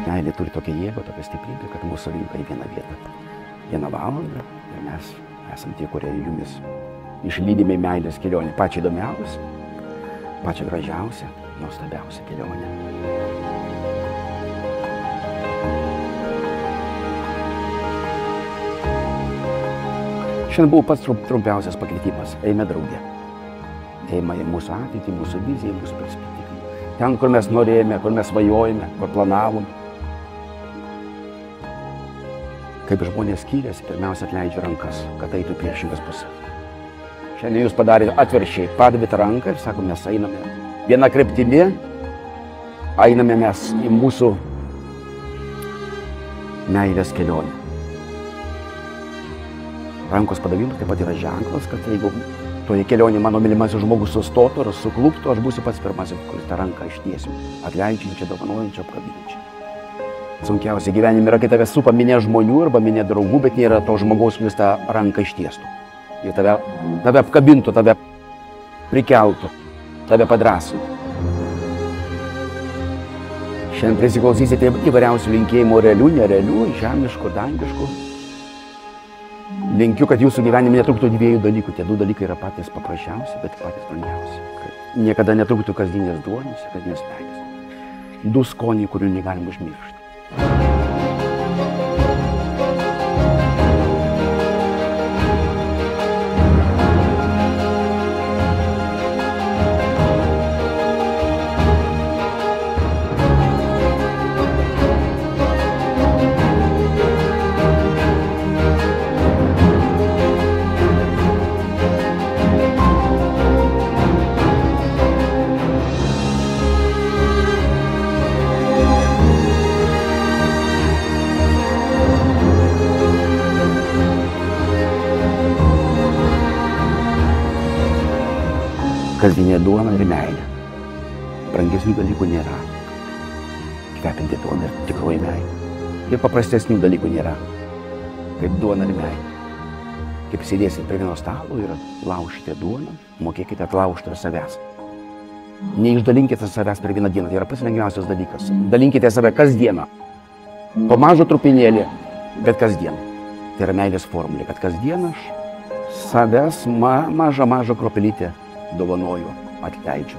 Meilė turi tokią jėgą, tokią stiprybę, kad mūsų rinka į vieną vietą. 1 valandą ir mes esame tie, kurie jumis išlydime meilės kelionę. Pačią įdomiausią, pačią gražiausią, nuostabiausią kelionę. Šiandien buvo pats trumpiausias pakvietimas. Eime drauge. Eime į mūsų ateitį, mūsų viziją, mūsų perspektyvą. Ten, kur mes norėjome, kur mes svajojame, kur planavom. Kaip žmonės skiriasi, pirmiausia atleidžia rankas, kad eitų priešingas pusė. Šiandien jūs padarėte atvirkščiai, padavėte ranką ir sako, mes einame viena kryptimi, einame mes į mūsų meilės kelionę. Rankos padavimas taip pat yra ženklas, kad jeigu toje kelionėje mano mylimasis žmogus sustotų ar sukluptų, aš būsiu pats pirmasis, kuris tą ranką ištiesiu, atleidžiančią, dovanojančią, apkabinančią. Sunkiausia gyvenime yra, kai tave supa minė žmonių arba minė draugų, bet nėra to žmogaus, kuris tą ranką ištiestų. Ir tave apkabintų, tave prikeltų, tave padrąsintų. Šiandien prisiklausysite įvairiausių linkėjimų realių, nerealių, žemiškų, dangiškų. Linkiu, kad jūsų gyvenime netrūktų 2 dalykų. Tie 2 dalykai yra patys paprasčiausi, bet patys brangiausi. Kad niekada netrūktų kasdienės duonos ir kasdienės meilės. 2 skoniai, kurių negalim užmiršti. Kasdienė duona ir meilė. Brangesnių dalykų nėra. Kvepinti duona ir tikroji meilė. Ir paprastesnių dalykų nėra. Kaip duona ir meilė. Kaip sėdėsit prie vieno stalo ir laužite duoną, mokėkite atlaužti ir savęs. Neišdalinkite savęs per vieną dieną. Tai yra pats lengviausias dalykas. Dalinkite save kasdieną. Po mažo trupinėlį, bet kasdien. Tai yra meilės formulė, kad kasdien aš savęs mažą kropelytę dovanoju, atleidžiu.